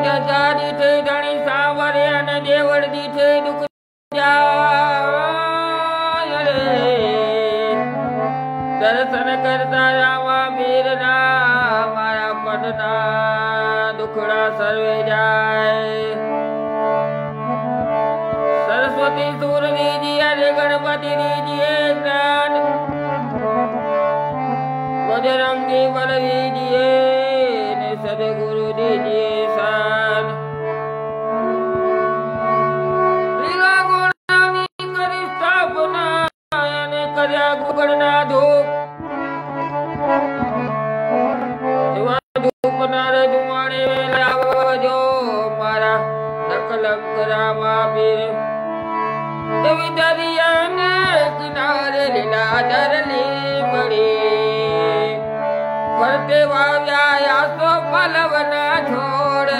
जजा दीठे धणी सांवरे अने देवड़ दीठे दुख जाय रे। दर्शन करता रामा वीरना मारा पटना दुखड़ा सर्वे जाए। सरस्वती सूर दीजिए रे गणपति दीजिए ज्ञान। बजरंगी बल दीजिए ने सदगुरु दीजिए शान। लीला गुणानी करी स्थापना ने कर्या गुगड़ना धूप। धूप नार धुआणे लावजो मारा नकलंक रामा वीर। देवी दरिया ने किनारे लीला धरली मड़ी। फरते वाव्या सो पलवना छोड़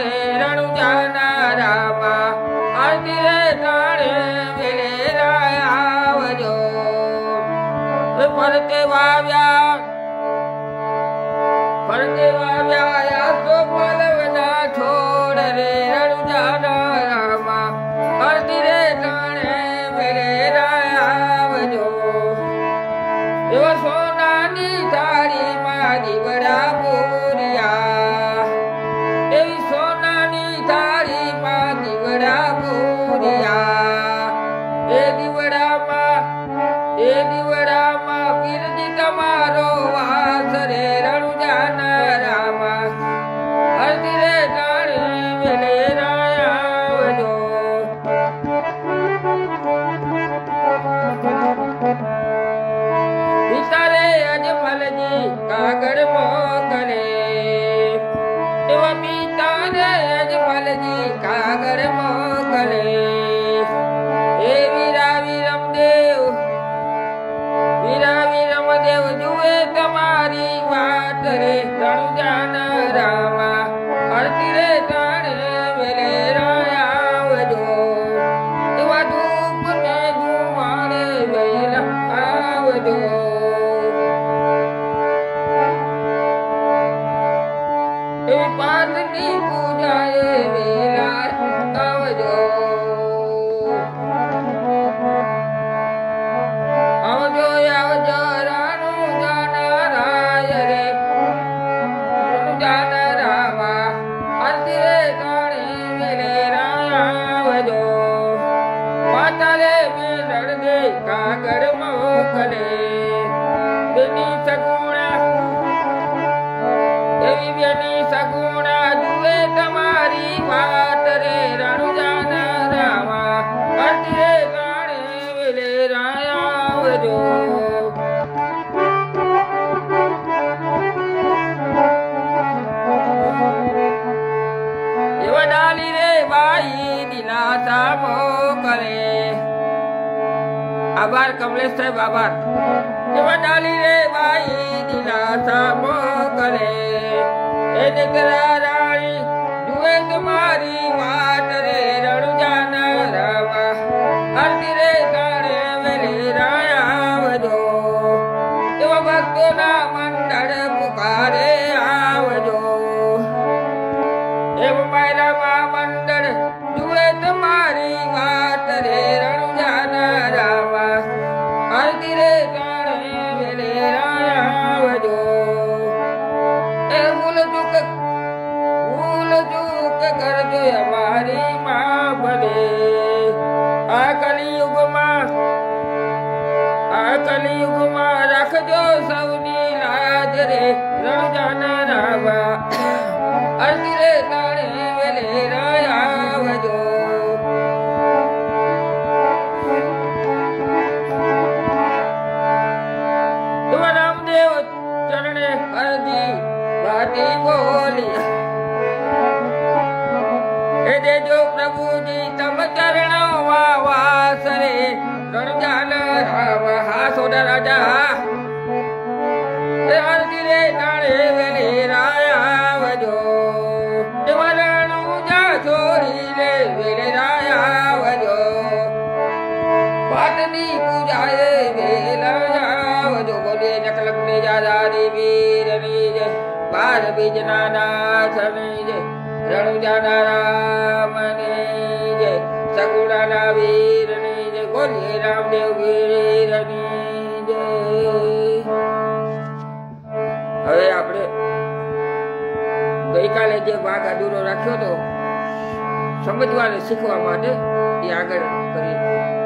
रणु जाना रामा। आरती रे ताणे वेले रायावजो। फरते वाव्या सो पलवना छोड़ रे रणु जाना रामा। आरती रे ताणे वेले रायावजो। एवा सोनानी थारी मारी बड़ा बोरिया। एवी सोनानी थारी मारी बड़ा बोरिया। ए दिवड़ा मा पीरजी तमारो वास रे रणु जाना रामा। हरदी रे ताणे वेले रायावजो। पितारे अजमल जी कागड़ मोकले। एवा पितारे अजमल जी कागड़ मोकले। हे वीरा वीरम देव जुए तमारी बात रे रणु जाना रामा। आरती रे ताणे वेले रायावजो। एवा धूप ने धुआणे वेला आवजो। पातनी पूजाए वेला आवजो। आवजो आवजो राणु जाना राय रे रणु जाना रामा। आरती रे ताणे वेले रायावजो। माता रे मेलड़ दे कागड़ मोकले। बेनी सगुणा देवी बेनी सगुणा जुए तमारी बात रे रणु जाना रामा। आरती रे ताणे वेले रायावजो। एवा डाली रे बाई दिलासा मोकले। आभार कमलेश साहेब आभार। एवा डाली रे बाई दिलासा मोकले। ए निकरा राणी जुए तुम्हारी बात रे रणु जाना रामा। आरती रे ताणे वेले रायावजो। एवा भक्तो ना मंडळ पुकारे आवजो। एवा मायरा मा मंडळ जुए तुम्हारी बात रे रणु जाना रामा। आरती रे ताणे वेले रायावजो। भूल चूक कर जो हमारी माँ बने। आ कलयुग माँ रख जो सवनी लाज रे रणु जाना रामा। आरती रे ताणे वेले रायावजो। तुम रामदेव चरणे अर्जी बाती बोलिया। हे देजो प्रभु जी तम चरणों वास रे रणु जाना रामा। हा सोदा राजा आरती रे ताणे वेले रायावजो। रणु जा छोरी रे वेले रायावजो। पाटनी पूजाए वेला आवजो। बोले नकलक ने जादारी वीर नी जय। पार बीजना नाथ नी जय। રણુજાના રામની જય, સગુણાના વીરની જય, બોલીએ રામદેવ વીરની જય. હવે આપણે ગઈકાલે જે ભાગ અધૂરો રાખ્યો હતો સમજવા શીખવા માટે એ આગળ કરીએ.